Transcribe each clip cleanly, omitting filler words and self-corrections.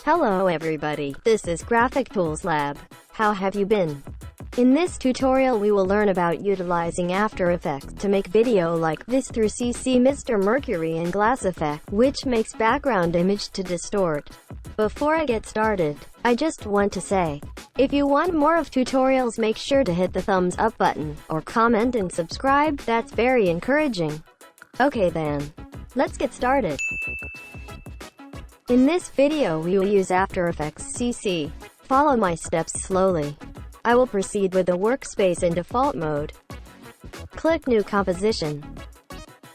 Hello everybody, this is Graphic Tools Lab. How have you been? In this tutorial we will learn about utilizing After Effects to make video like this through CC Mr. Mercury and Glass Effect, which makes background image to distort. Before I get started, I just want to say, if you want more of tutorials, make sure to hit the thumbs up button, or comment and subscribe, that's very encouraging. Okay then, let's get started. In this video we will use After Effects CC. Follow my steps slowly. I will proceed with the workspace in default mode. Click New Composition.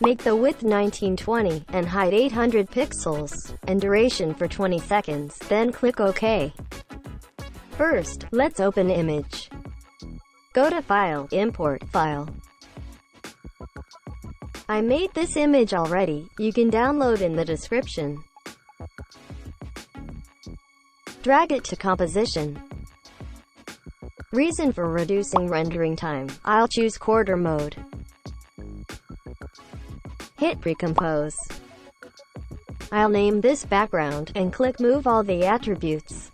Make the width 1920 and height 800 pixels, and duration for 20 seconds, then click OK. First, let's open image. Go to File, Import File. I made this image already, you can download in the description. Drag it to composition. Reason for reducing rendering time, I'll choose quarter mode. Hit Recompose. I'll name this background, and click Move all the attributes.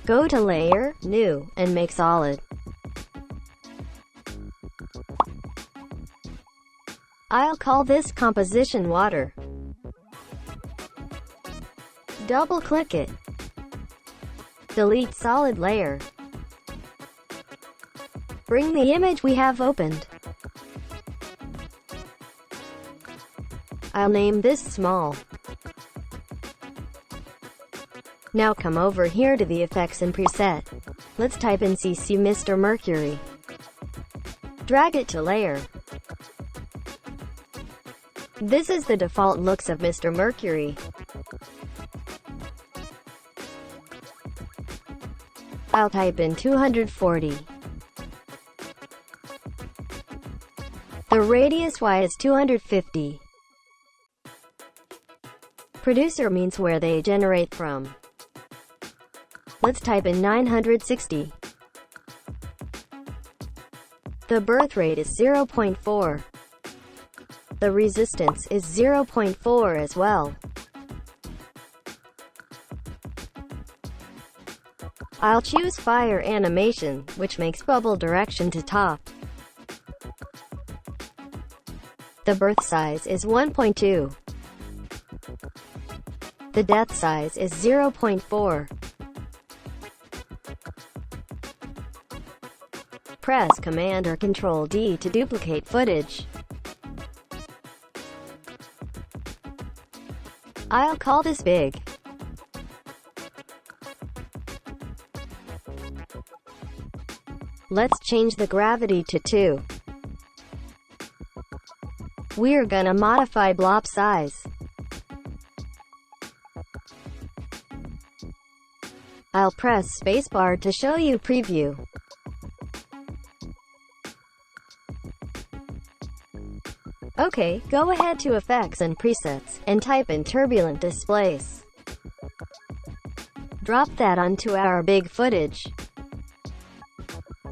Go to Layer, New, and make Solid. I'll call this composition Water. Double-click it. Delete solid layer. Bring the image we have opened. I'll name this Small. Now come over here to the effects and preset. Let's type in CC Mr. Mercury. Drag it to layer. This is the default looks of Mr. Mercury. I'll type in 240. The radius Y is 250. Producer means where they generate from. Let's type in 960. The birth rate is 0.4. The resistance is 0.4 as well. I'll choose Fire Animation, which makes bubble direction to top. The birth size is 1.2. The depth size is 0.4. Press Command or Control D to duplicate footage. I'll call this Big. Let's change the gravity to 2. We're gonna modify blob size. I'll press spacebar to show you preview. Okay, go ahead to Effects and Presets, and type in Turbulent Displace. Drop that onto our big footage.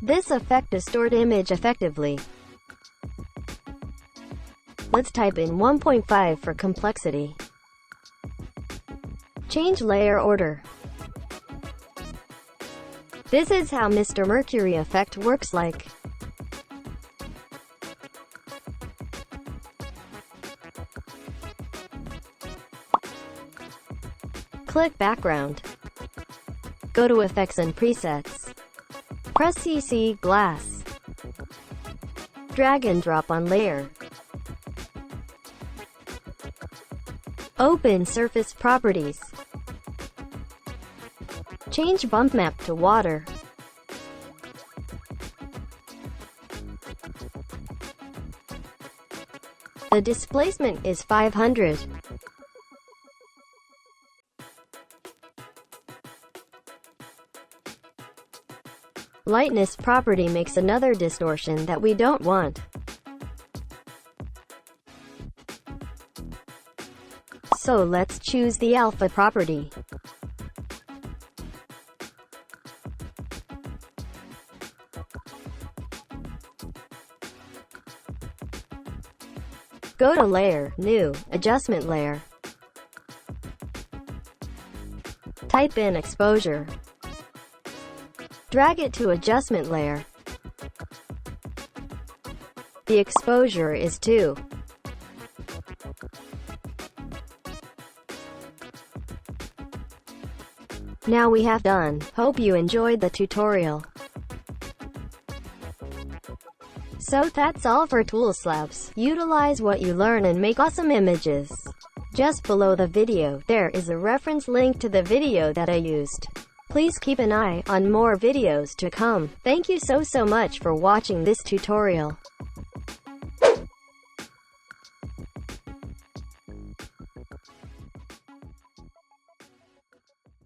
This effect distort image effectively. Let's type in 1.5 for complexity. Change layer order. This is how Mr. Mercury effect works like. Click Background. Go to Effects and Presets. Press CC Glass. Drag and drop on layer. Open Surface Properties. Change Bump Map to Water. The displacement is 500. Lightness property makes another distortion that we don't want. So let's choose the alpha property. Go to Layer, New, Adjustment Layer. Type in exposure. Drag it to adjustment layer. The exposure is 2. Now we have done. Hope you enjoyed the tutorial. So that's all for Tools Labs. Utilize what you learn and make awesome images. Just below the video, there is a reference link to the video that I used. Please keep an eye on more videos to come. Thank you so much for watching this tutorial.